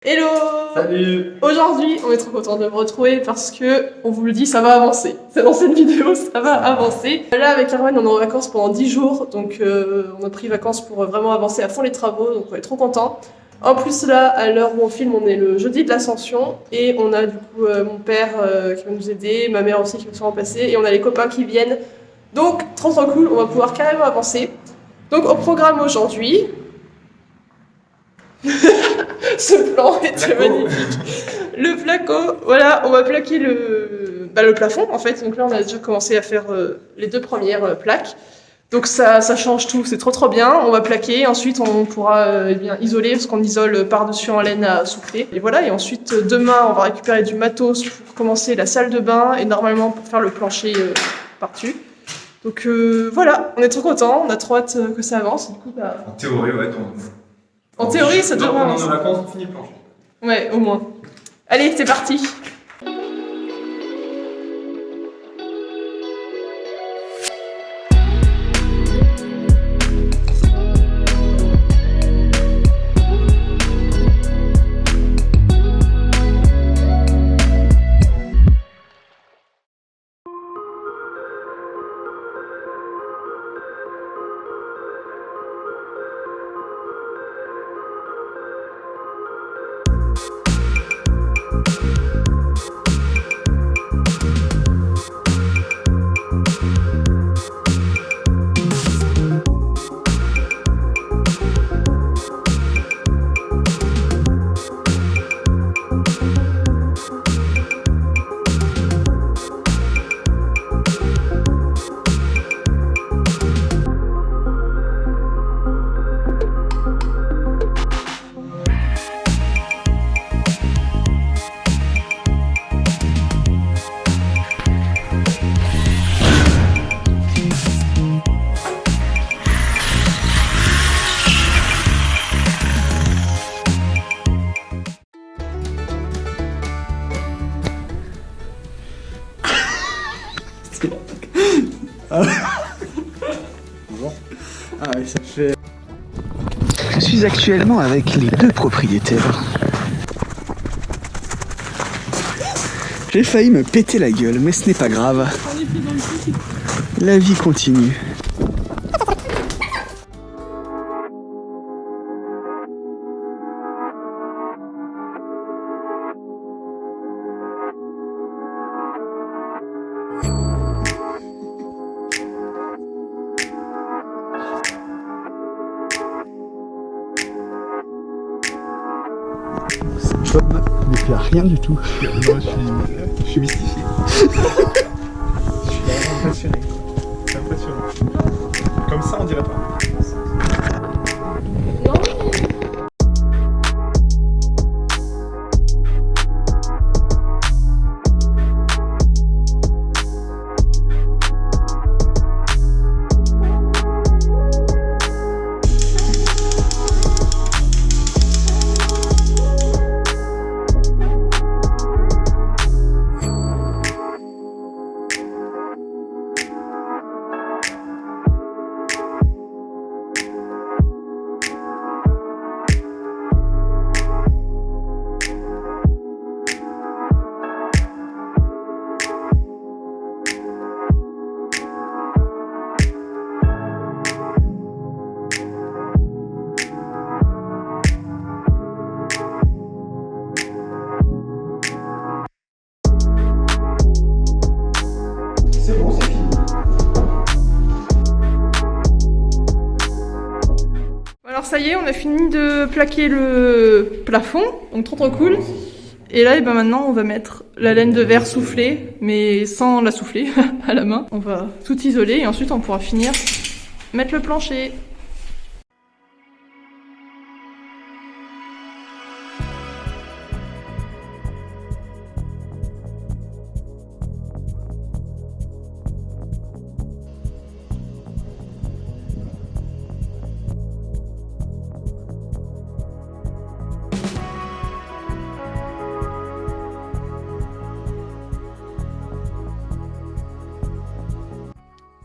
Hello! Salut! Aujourd'hui, on est trop content de vous retrouver parce que, on vous le dit, ça va avancer. C'est dans cette vidéo, ça va avancer. Là, avec Arwen, on est en vacances pendant 10 jours, donc on a pris vacances pour vraiment avancer à fond les travaux, donc on est trop content. En plus, là, à l'heure où on filme, on est le jeudi de l'Ascension et on a du coup mon père qui va nous aider, ma mère aussi qui va se remplacer et on a les copains qui viennent. Donc, trop cool, on va pouvoir carrément avancer. Donc, au programme aujourd'hui... Ce plan était magnifique. Le placo, voilà, on va plaquer le plafond en fait. Donc là, on a déjà commencé à faire les deux premières plaques. Donc ça change tout, c'est trop bien. On va plaquer, ensuite on pourra isoler parce qu'on isole par-dessus en laine à souffler. Et voilà, et ensuite demain, on va récupérer du matos pour commencer la salle de bain et normalement pour faire le plancher par-dessus. Donc voilà, on est trop contents, on a trop hâte que ça avance. Du coup, En théorie, ouais. En théorie, ça devrait avancer. Pendant nos vacances, on finit le plancher. Ouais, au moins. Allez, c'est parti! Bon. Ah oui, ça fait... Je suis actuellement avec les deux propriétaires. J'ai failli me péter la gueule, mais ce n'est pas grave. La vie continue. Cette pomme ne fait rien du tout. Non, je suis mystifié. Je suis vraiment impressionné. C'est impressionnant. Comme ça, on dirait pas. C'est bon, c'est fini. Alors ça y est, on a fini de plaquer le plafond, donc trop cool. Et là, et ben maintenant, on va mettre la laine de verre soufflée, mais sans la souffler à la main. On va tout isoler et ensuite on pourra finir mettre le plancher.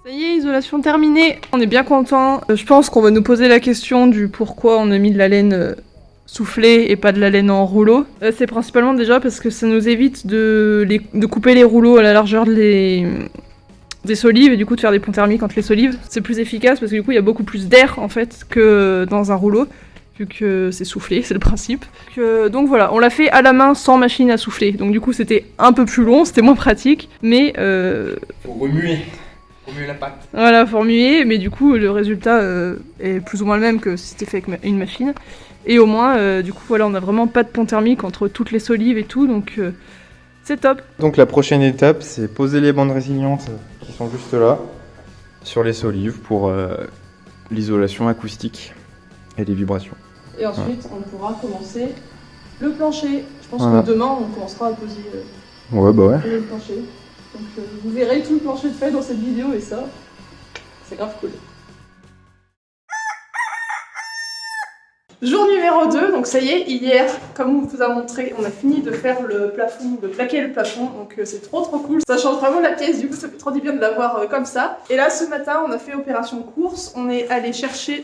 Ça y est, isolation terminée. On est bien content. Je pense qu'on va nous poser la question du pourquoi on a mis de la laine soufflé et pas de la laine en rouleau. C'est principalement déjà parce que ça nous évite de couper les rouleaux à la largeur des solives et du coup de faire des ponts thermiques entre les solives. C'est plus efficace parce que du coup il y a beaucoup plus d'air en fait que dans un rouleau, vu que c'est soufflé, c'est le principe. Donc voilà, on l'a fait à la main sans machine à souffler. Donc du coup c'était un peu plus long, c'était moins pratique, mais... Faut remuer la pâte. Voilà, faut remuer, mais du coup le résultat est plus ou moins le même que si c'était fait avec une machine. Et au moins, du coup voilà, on a vraiment pas de pont thermique entre toutes les solives et tout, donc c'est top. Donc la prochaine étape, c'est poser les bandes résilientes qui sont juste là, sur les solives pour l'isolation acoustique et les vibrations. Et ensuite, on pourra commencer le plancher. Je pense Voilà. que demain, on commencera à poser Ouais, bah ouais. le plancher. Donc vous verrez tout le plancher de fait dans cette vidéo et ça, c'est grave cool. Jour numéro 2, donc ça y est, hier, comme on vous a montré, on a fini de faire le plafond, de plaquer le plafond, donc c'est trop cool. Ça change vraiment la pièce, du coup ça fait trop du bien de la voir comme ça. Et là, ce matin, on a fait opération course, on est allé chercher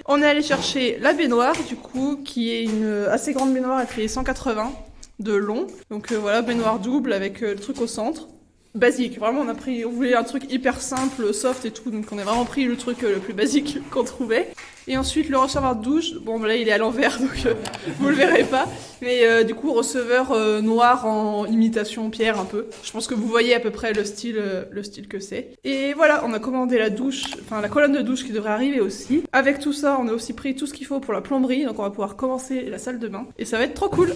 la baignoire, du coup, qui est une assez grande baignoire, elle fait 180 de long. Donc voilà, baignoire double avec le truc au centre. Basique, vraiment on voulait un truc hyper simple, soft et tout, donc on a vraiment pris le truc le plus basique qu'on trouvait. Et ensuite le receveur de douche, bon là il est à l'envers donc vous le verrez pas, mais du coup receveur noir en imitation pierre un peu. Je pense que vous voyez à peu près le style que c'est. Et voilà, on a commandé la douche, enfin la colonne de douche qui devrait arriver aussi. Avec tout ça, on a aussi pris tout ce qu'il faut pour la plomberie, donc on va pouvoir commencer la salle de bain. Et ça va être trop cool.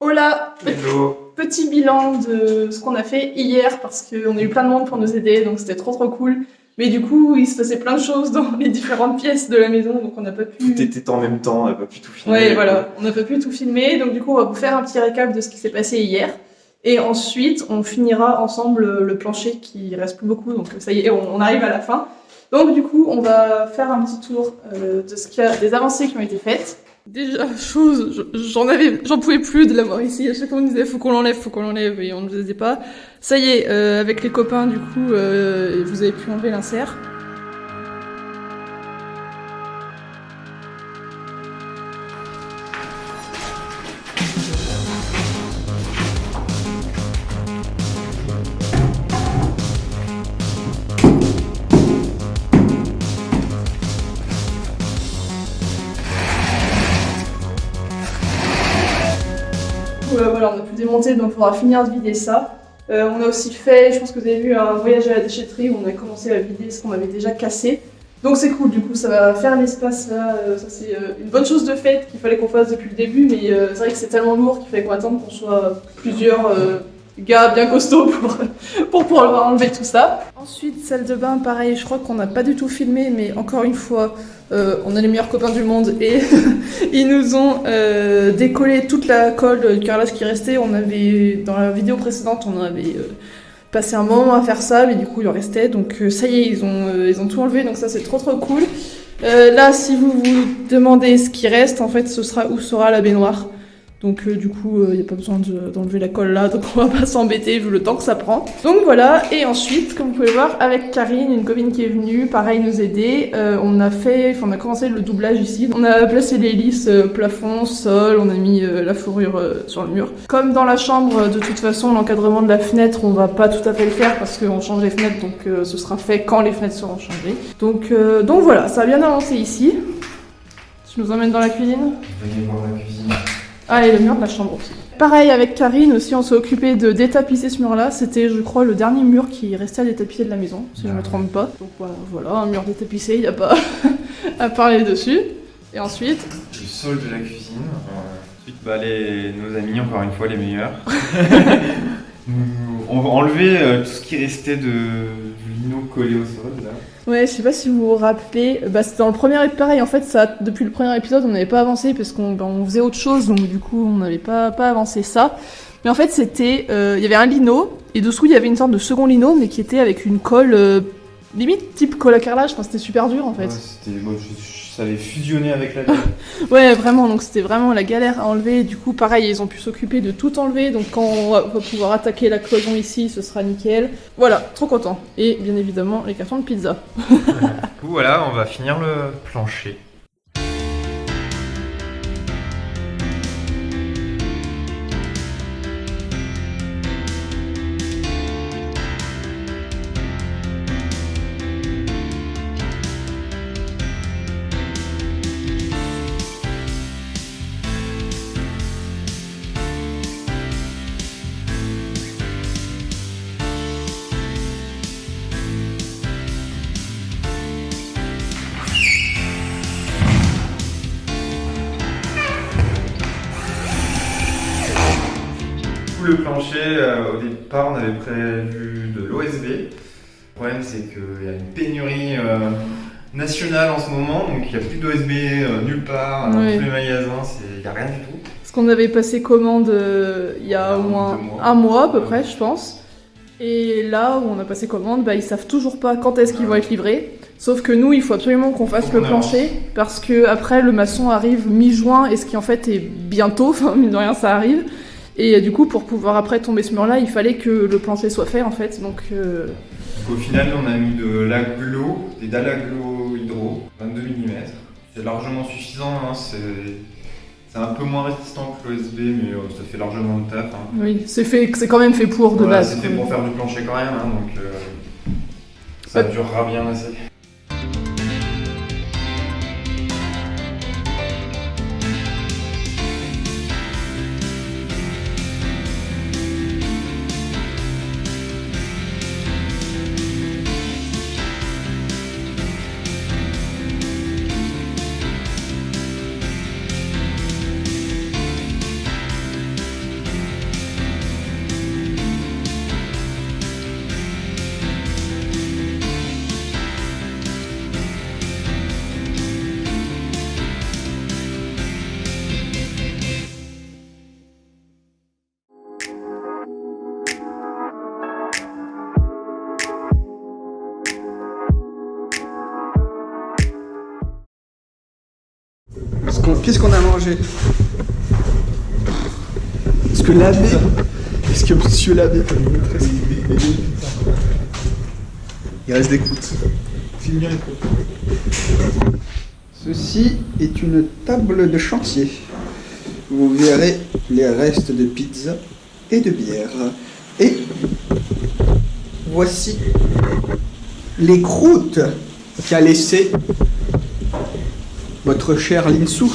Voilà, petit bilan de ce qu'on a fait hier parce qu'on a eu plein de monde pour nous aider, donc c'était trop cool. Mais du coup, il se passait plein de choses dans les différentes pièces de la maison, donc on n'a pas pu... Tout était en même temps, on n'a pas pu tout filmer. Ouais, voilà, on n'a pas pu tout filmer, donc du coup, on va vous faire un petit récap de ce qui s'est passé hier. Et ensuite, on finira ensemble le plancher qui reste plus beaucoup, donc ça y est, on arrive à la fin. Donc du coup, on va faire un petit tour de ce qu'il y a, des avancées qui ont été faites. Déjà, j'en pouvais plus de l'avoir ici. À chaque fois, on nous disait faut qu'on l'enlève, et on ne le faisait pas. Ça y est, avec les copains, du coup, vous avez pu enlever l'insert. Voilà, on a pu démonter, donc il faudra finir de vider ça. On a aussi fait, je pense que vous avez vu, un voyage à la déchetterie où on a commencé à vider ce qu'on avait déjà cassé. Donc c'est cool, du coup ça va faire l'espace là, ça c'est une bonne chose de fait qu'il fallait qu'on fasse depuis le début, mais c'est vrai que c'est tellement lourd qu'il fallait qu'on attende qu'on soit plusieurs gars bien costauds pour pouvoir enlever tout ça. Ensuite, salle de bain, pareil, je crois qu'on n'a pas du tout filmé, mais encore une fois, on a les meilleurs copains du monde et ils nous ont décollé toute la colle du carrelage qui restait. On avait, dans la vidéo précédente, on avait passé un moment à faire ça, mais du coup il en restait, donc ça y est, ils ont tout enlevé, donc ça c'est trop cool. Là, si vous vous demandez ce qui reste, en fait, ce sera où sera la baignoire. Donc du coup, il n'y a pas besoin d'enlever la colle là, donc on va pas s'embêter vu le temps que ça prend. Donc voilà, et ensuite, comme vous pouvez voir, avec Karine, une copine qui est venue, pareil, nous aider, on a commencé le doublage ici. On a placé les lisses plafond, sol, on a mis la fourrure sur le mur. Comme dans la chambre, de toute façon, l'encadrement de la fenêtre, on va pas tout à fait le faire parce qu'on change les fenêtres, donc ce sera fait quand les fenêtres seront changées. Donc voilà, ça a bien avancé ici. Tu nous emmènes dans la cuisine ? Venez voir la cuisine. Ah, et le mur de la chambre aussi. Pareil, avec Karine aussi, on s'est occupé de détapisser ce mur-là. C'était, je crois, le dernier mur qui restait à détapisser de la maison, si je me trompe pas. Donc voilà, un mur détapissé, il n'y a pas à parler dessus. Et ensuite... Le sol de la cuisine, Ensuite, nos amis, encore une fois, les meilleurs. On va enlever tout ce qui restait du lino collé au sol, là. Ouais, je sais pas si vous vous rappelez, c'était dans le premier épisode, pareil, en fait, depuis le premier épisode, on n'avait pas avancé parce qu'on faisait autre chose, donc du coup, on n'avait pas avancé ça. Mais en fait, c'était, il y avait un lino, et dessous, il y avait une sorte de second lino, mais qui était avec une colle, limite type colle à carrelage, enfin, c'était super dur, en fait. Ouais, ça avait fusionné avec la gueule. Ouais, vraiment, donc c'était vraiment la galère à enlever, et du coup, pareil, ils ont pu s'occuper de tout enlever, donc quand on va pouvoir attaquer la cloison ici, ce sera nickel. Voilà, trop content. Et bien évidemment, les cartons de pizza. Du coup, voilà, on va finir le plancher. Le plancher, au départ, on avait prévu de l'OSB. Le problème, c'est qu'il y a une pénurie nationale en ce moment, donc il n'y a plus d'OSB nulle part, dans tous les magasins, il n'y a rien du tout. Parce qu'on avait passé commande il y a au moins un mois à peu près, je pense. Et là où on a passé commande, ils savent toujours pas quand est-ce qu'ils vont être livrés. Sauf que nous, il faut absolument qu'on fasse le plancher, parce que après le maçon arrive mi-juin, et ce qui en fait est bientôt, enfin mine de rien ça arrive. Et du coup, pour pouvoir après tomber ce mur-là, il fallait que le plancher soit fait en fait. Donc au final, on a mis de l'aglo, des dalles aglo hydro, 22 mm. C'est largement suffisant, hein, c'est un peu moins résistant que l'OSB, mais ça fait largement le taf. Hein. Oui, c'est quand même fait pour de base. C'est fait pour faire du plancher quand même, hein, donc ça durera bien assez. Qu'est-ce qu'on a mangé? Est-ce que l'abbé... Est-ce que monsieur l'abbé peut nous montrer? Il reste des croûtes. Ceci est une table de chantier. Vous verrez les restes de pizza et de bière. Et voici les croûtes qu'a laissé votre cher Linsou.